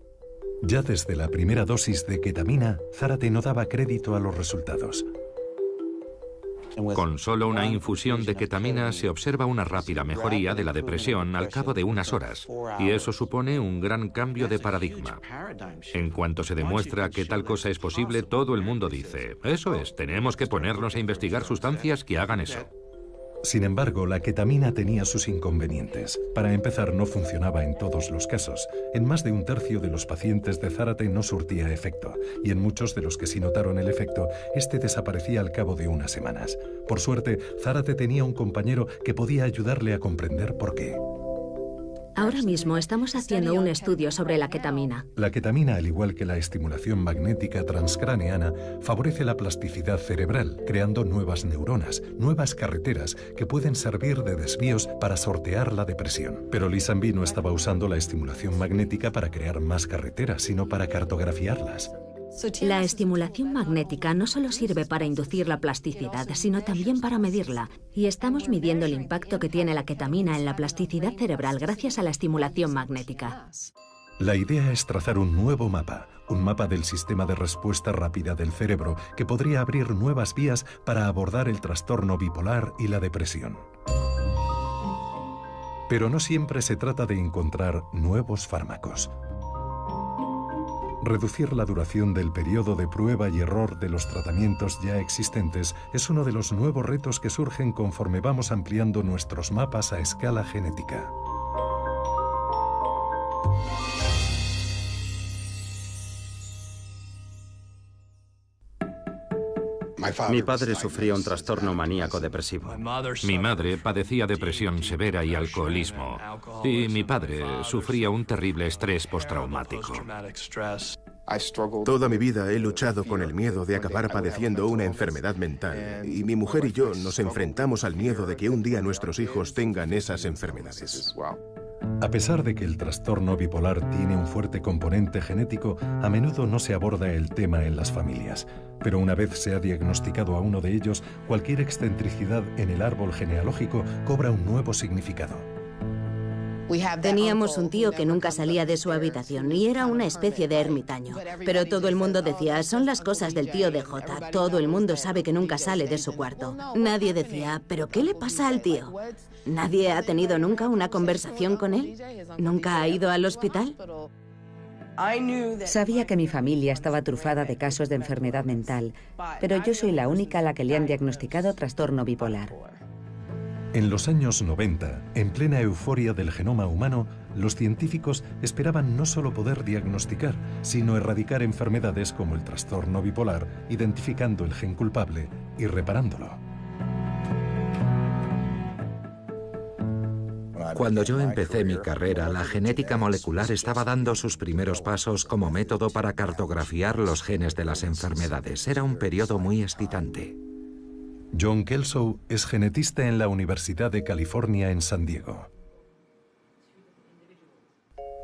Ya desde la primera dosis de ketamina, Zárate no daba crédito a los resultados. Con solo una infusión de ketamina se observa una rápida mejoría de la depresión al cabo de unas horas, y eso supone un gran cambio de paradigma. En cuanto se demuestra que tal cosa es posible, todo el mundo dice, eso es, tenemos que ponernos a investigar sustancias que hagan eso. Sin embargo, la ketamina tenía sus inconvenientes. Para empezar, no funcionaba en todos los casos. En más de un tercio de los pacientes de Zárate no surtía efecto, y en muchos de los que sí notaron el efecto, este desaparecía al cabo de unas semanas. Por suerte, Zárate tenía un compañero que podía ayudarle a comprender por qué. Ahora mismo estamos haciendo un estudio sobre la ketamina. La ketamina, al igual que la estimulación magnética transcraneana, favorece la plasticidad cerebral, creando nuevas neuronas, nuevas carreteras que pueden servir de desvíos para sortear la depresión. Pero Lisanby no estaba usando la estimulación magnética para crear más carreteras, sino para cartografiarlas. La estimulación magnética no solo sirve para inducir la plasticidad, sino también para medirla. Y estamos midiendo el impacto que tiene la ketamina en la plasticidad cerebral gracias a la estimulación magnética. La idea es trazar un nuevo mapa, un mapa del sistema de respuesta rápida del cerebro que podría abrir nuevas vías para abordar el trastorno bipolar y la depresión. Pero no siempre se trata de encontrar nuevos fármacos. Reducir la duración del periodo de prueba y error de los tratamientos ya existentes es uno de los nuevos retos que surgen conforme vamos ampliando nuestros mapas a escala genética. Mi padre sufría un trastorno maníaco depresivo. Mi madre padecía depresión severa y alcoholismo. Y mi padre sufría un terrible estrés postraumático. Toda mi vida he luchado con el miedo de acabar padeciendo una enfermedad mental. Y mi mujer y yo nos enfrentamos al miedo de que un día nuestros hijos tengan esas enfermedades. A pesar de que el trastorno bipolar tiene un fuerte componente genético, a menudo no se aborda el tema en las familias. Pero una vez se ha diagnosticado a uno de ellos, cualquier excentricidad en el árbol genealógico cobra un nuevo significado. Teníamos un tío que nunca salía de su habitación y era una especie de ermitaño. Pero todo el mundo decía, son las cosas del tío de Jota. Todo el mundo sabe que nunca sale de su cuarto. Nadie decía, ¿pero qué le pasa al tío? ¿Nadie ha tenido nunca una conversación con él? ¿Nunca ha ido al hospital? Sabía que mi familia estaba trufada de casos de enfermedad mental, pero yo soy la única a la que le han diagnosticado trastorno bipolar. En los años 90, en plena euforia del genoma humano, los científicos esperaban no solo poder diagnosticar, sino erradicar enfermedades como el trastorno bipolar, identificando el gen culpable y reparándolo. Cuando yo empecé mi carrera, la genética molecular estaba dando sus primeros pasos como método para cartografiar los genes de las enfermedades. Era un periodo muy excitante. John Kelso es genetista en la Universidad de California en San Diego.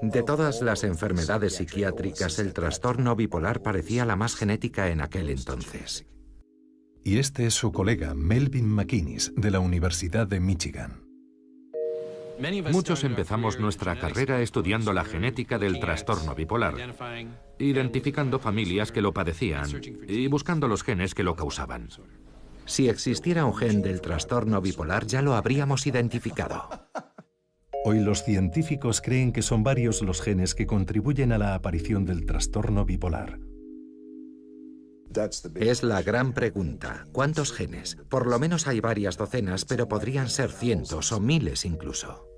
De todas las enfermedades psiquiátricas, el trastorno bipolar parecía la más genética en aquel entonces. Y este es su colega Melvin McInnes, de la Universidad de Michigan. Muchos empezamos nuestra carrera estudiando la genética del trastorno bipolar, identificando familias que lo padecían y buscando los genes que lo causaban. Si existiera un gen del trastorno bipolar, ya lo habríamos identificado. Hoy los científicos creen que son varios los genes que contribuyen a la aparición del trastorno bipolar. Es la gran pregunta. ¿Cuántos genes? Por lo menos hay varias docenas, pero podrían ser cientos o miles incluso.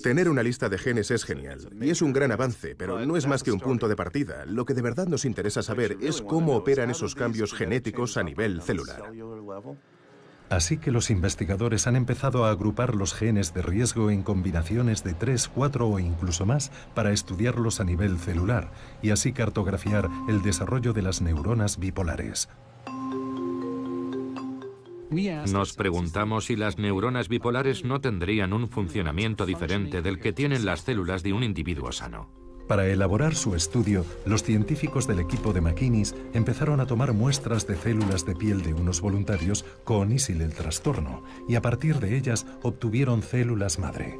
Tener una lista de genes es genial, y es un gran avance, pero no es más que un punto de partida. Lo que de verdad nos interesa saber es cómo operan esos cambios genéticos a nivel celular. Así que los investigadores han empezado a agrupar los genes de riesgo en combinaciones de 3, 4 o incluso más para estudiarlos a nivel celular y así cartografiar el desarrollo de las neuronas bipolares. Nos preguntamos si las neuronas bipolares no tendrían un funcionamiento diferente del que tienen las células de un individuo sano. Para elaborar su estudio, los científicos del equipo de McInnes empezaron a tomar muestras de células de piel de unos voluntarios con y sin el trastorno, y a partir de ellas obtuvieron células madre.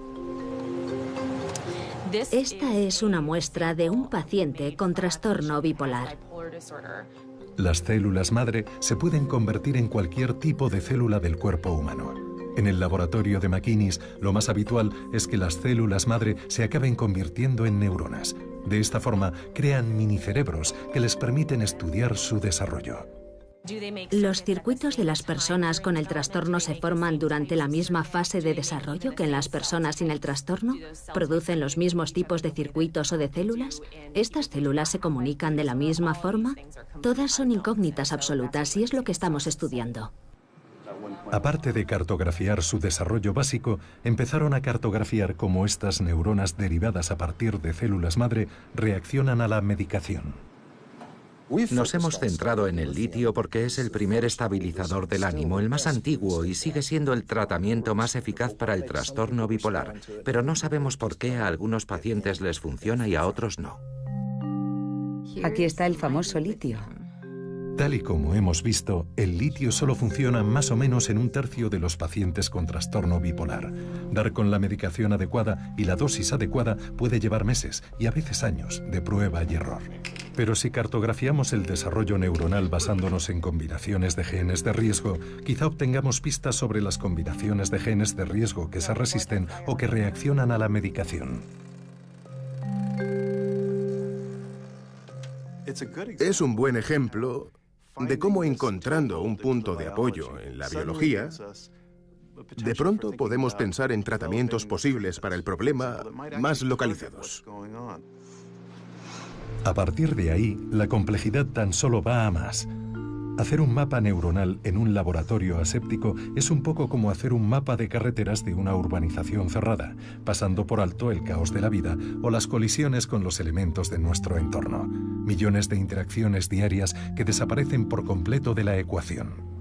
Esta es una muestra de un paciente con trastorno bipolar. Las células madre se pueden convertir en cualquier tipo de célula del cuerpo humano. En el laboratorio de McInnes, lo más habitual es que las células madre se acaben convirtiendo en neuronas. De esta forma, crean minicerebros que les permiten estudiar su desarrollo. ¿Los circuitos de las personas con el trastorno se forman durante la misma fase de desarrollo que en las personas sin el trastorno? ¿Producen los mismos tipos de circuitos o de células? ¿Estas células se comunican de la misma forma? Todas son incógnitas absolutas y es lo que estamos estudiando. Aparte de cartografiar su desarrollo básico, empezaron a cartografiar cómo estas neuronas derivadas a partir de células madre reaccionan a la medicación. Nos hemos centrado en el litio porque es el primer estabilizador del ánimo, el más antiguo y sigue siendo el tratamiento más eficaz para el trastorno bipolar, pero no sabemos por qué a algunos pacientes les funciona y a otros no. Aquí está el famoso litio. Tal y como hemos visto, el litio solo funciona más o menos en un tercio de los pacientes con trastorno bipolar. Dar con la medicación adecuada y la dosis adecuada puede llevar meses y a veces años de prueba y error. Pero si cartografiamos el desarrollo neuronal basándonos en combinaciones de genes de riesgo, quizá obtengamos pistas sobre las combinaciones de genes de riesgo que se resisten o que reaccionan a la medicación. Es un buen ejemplo de cómo, encontrando un punto de apoyo en la biología, de pronto podemos pensar en tratamientos posibles para el problema más localizados. A partir de ahí, la complejidad tan solo va a más. Hacer un mapa neuronal en un laboratorio aséptico es un poco como hacer un mapa de carreteras de una urbanización cerrada, pasando por alto el caos de la vida o las colisiones con los elementos de nuestro entorno. Millones de interacciones diarias que desaparecen por completo de la ecuación.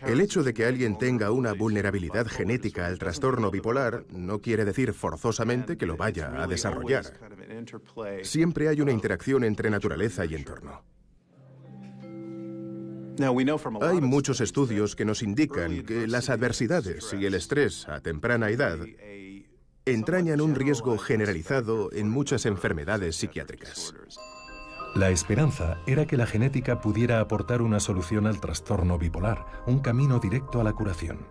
El hecho de que alguien tenga una vulnerabilidad genética al trastorno bipolar no quiere decir forzosamente que lo vaya a desarrollar. Siempre hay una interacción entre naturaleza y entorno. Hay muchos estudios que nos indican que las adversidades y el estrés a temprana edad entrañan un riesgo generalizado en muchas enfermedades psiquiátricas. La esperanza era que la genética pudiera aportar una solución al trastorno bipolar, un camino directo a la curación.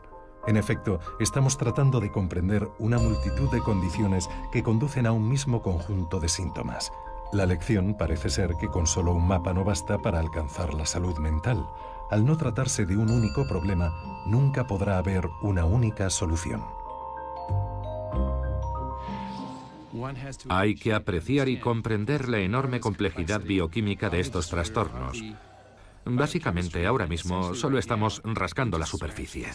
En efecto, estamos tratando de comprender una multitud de condiciones que conducen a un mismo conjunto de síntomas. La lección parece ser que con solo un mapa no basta para alcanzar la salud mental. Al no tratarse de un único problema, nunca podrá haber una única solución. Hay que apreciar y comprender la enorme complejidad bioquímica de estos trastornos. Básicamente, ahora mismo solo estamos rascando la superficie.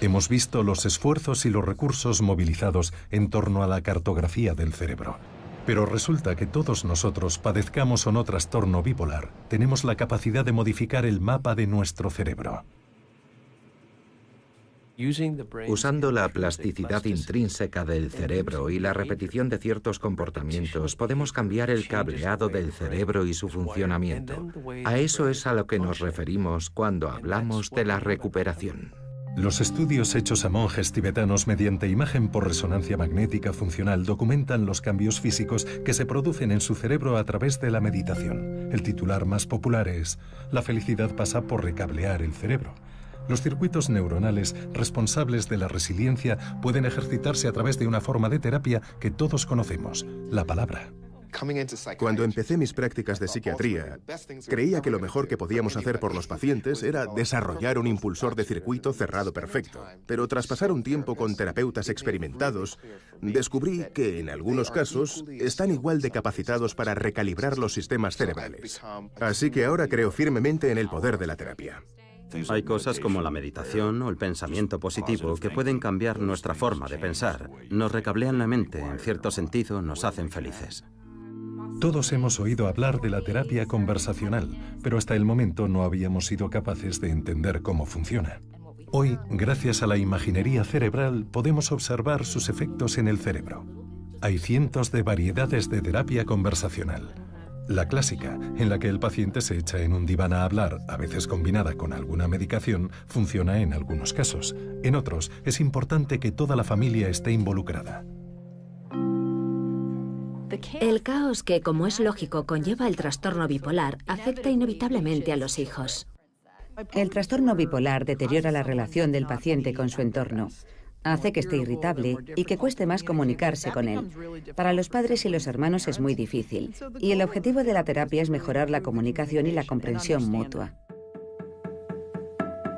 Hemos visto los esfuerzos y los recursos movilizados en torno a la cartografía del cerebro. Pero resulta que todos nosotros, padezcamos o no trastorno bipolar, tenemos la capacidad de modificar el mapa de nuestro cerebro. Usando la plasticidad intrínseca del cerebro y la repetición de ciertos comportamientos, podemos cambiar el cableado del cerebro y su funcionamiento. A eso es a lo que nos referimos cuando hablamos de la recuperación. Los estudios hechos a monjes tibetanos mediante imagen por resonancia magnética funcional documentan los cambios físicos que se producen en su cerebro a través de la meditación. El titular más popular es: "La felicidad pasa por recablear el cerebro". Los circuitos neuronales responsables de la resiliencia pueden ejercitarse a través de una forma de terapia que todos conocemos, la palabra. Cuando empecé mis prácticas de psiquiatría, creía que lo mejor que podíamos hacer por los pacientes era desarrollar un impulsor de circuito cerrado perfecto. Pero tras pasar un tiempo con terapeutas experimentados, descubrí que en algunos casos están igual de capacitados para recalibrar los sistemas cerebrales. Así que ahora creo firmemente en el poder de la terapia. Hay cosas como la meditación o el pensamiento positivo que pueden cambiar nuestra forma de pensar. Nos recablean la mente, en cierto sentido nos hacen felices. Todos hemos oído hablar de la terapia conversacional, pero hasta el momento no habíamos sido capaces de entender cómo funciona. Hoy, gracias a la imaginería cerebral, podemos observar sus efectos en el cerebro. Hay cientos de variedades de terapia conversacional. La clásica, en la que el paciente se echa en un diván a hablar, a veces combinada con alguna medicación, funciona en algunos casos. En otros, es importante que toda la familia esté involucrada. El caos que, como es lógico, conlleva el trastorno bipolar, afecta inevitablemente a los hijos. El trastorno bipolar deteriora la relación del paciente con su entorno. Hace que esté irritable y que cueste más comunicarse con él. Para los padres y los hermanos es muy difícil, y el objetivo de la terapia es mejorar la comunicación y la comprensión mutua.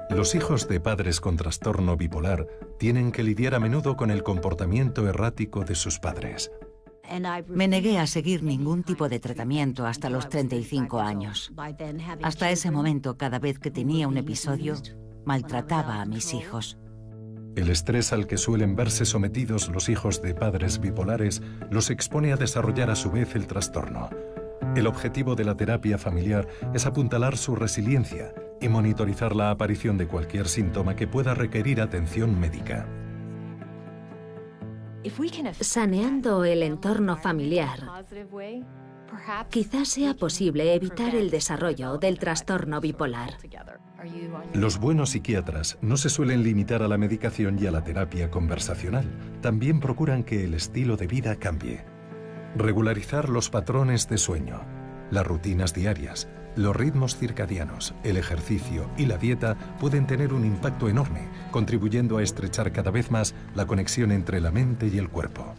Los hijos de padres con trastorno bipolar tienen que lidiar a menudo con el comportamiento errático de sus padres. Me negué a seguir ningún tipo de tratamiento hasta los 35 años. Hasta ese momento, cada vez que tenía un episodio, maltrataba a mis hijos. El estrés al que suelen verse sometidos los hijos de padres bipolares los expone a desarrollar a su vez el trastorno. El objetivo de la terapia familiar es apuntalar su resiliencia y monitorizar la aparición de cualquier síntoma que pueda requerir atención médica. Saneando el entorno familiar, quizás sea posible evitar el desarrollo del trastorno bipolar. Los buenos psiquiatras no se suelen limitar a la medicación y a la terapia conversacional. También procuran que el estilo de vida cambie. Regularizar los patrones de sueño, las rutinas diarias, los ritmos circadianos, el ejercicio y la dieta pueden tener un impacto enorme, contribuyendo a estrechar cada vez más la conexión entre la mente y el cuerpo.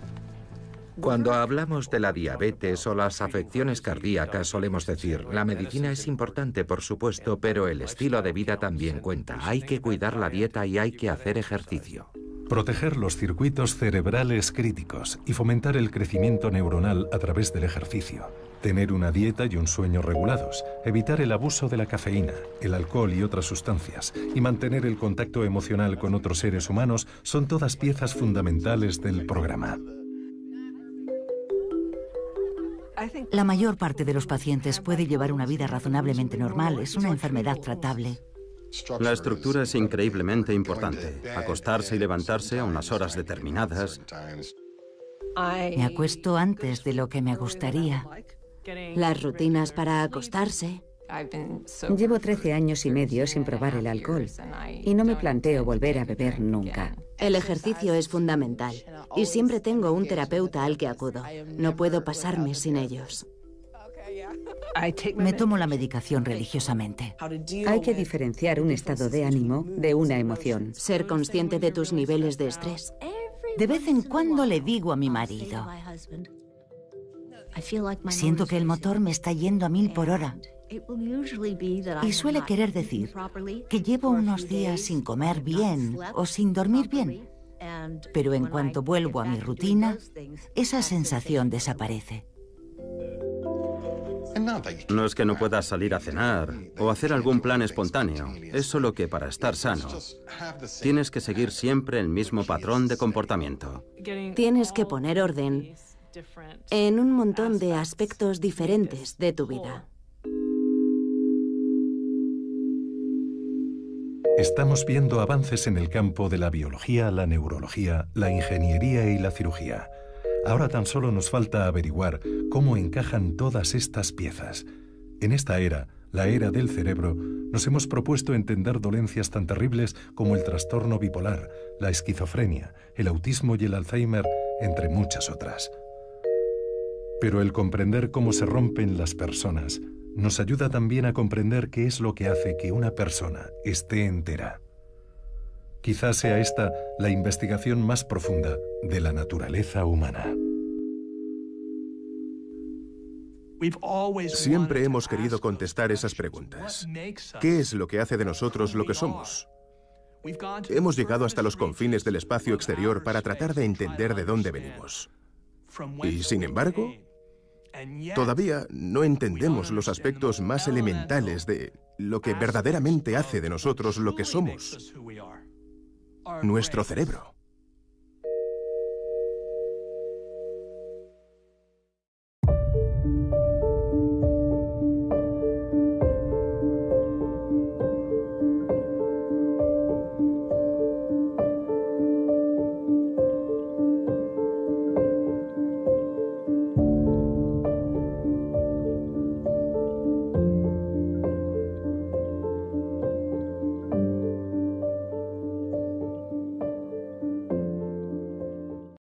Cuando hablamos de la diabetes o las afecciones cardíacas, solemos decir, la medicina es importante, por supuesto, pero el estilo de vida también cuenta. Hay que cuidar la dieta y hay que hacer ejercicio. Proteger los circuitos cerebrales críticos y fomentar el crecimiento neuronal a través del ejercicio. Tener una dieta y un sueño regulados. Evitar el abuso de la cafeína, el alcohol y otras sustancias. Y mantener el contacto emocional con otros seres humanos son todas piezas fundamentales del programa. La mayor parte de los pacientes puede llevar una vida razonablemente normal. Es una enfermedad tratable. La estructura es increíblemente importante. Acostarse y levantarse a unas horas determinadas. Me acuesto antes de lo que me gustaría. Las rutinas para acostarse. Llevo 13 años y medio sin probar el alcohol y no me planteo volver a beber nunca. El ejercicio es fundamental y siempre tengo un terapeuta al que acudo. No puedo pasarme sin ellos. Me tomo la medicación religiosamente. Hay que diferenciar un estado de ánimo de una emoción. Ser consciente de tus niveles de estrés. De vez en cuando le digo a mi marido, siento que el motor me está yendo a 1000 por hora. Y suele querer decir que llevo unos días sin comer bien o sin dormir bien. Pero en cuanto vuelvo a mi rutina, esa sensación desaparece. No es que no puedas salir a cenar o hacer algún plan espontáneo. Es solo que para estar sano, tienes que seguir siempre el mismo patrón de comportamiento. Tienes que poner orden en un montón de aspectos diferentes de tu vida. Estamos viendo avances en el campo de la biología, la neurología, la ingeniería y la cirugía. Ahora tan solo nos falta averiguar cómo encajan todas estas piezas. En esta era, la era del cerebro, nos hemos propuesto entender dolencias tan terribles como el trastorno bipolar, la esquizofrenia, el autismo y el Alzheimer, entre muchas otras. Pero el comprender cómo se rompen las personas nos ayuda también a comprender qué es lo que hace que una persona esté entera. Quizás sea esta la investigación más profunda de la naturaleza humana. Siempre hemos querido contestar esas preguntas. ¿Qué es lo que hace de nosotros lo que somos? Hemos llegado hasta los confines del espacio exterior para tratar de entender de dónde venimos. Y sin embargo, todavía no entendemos los aspectos más elementales de lo que verdaderamente hace de nosotros lo que somos. Nuestro cerebro.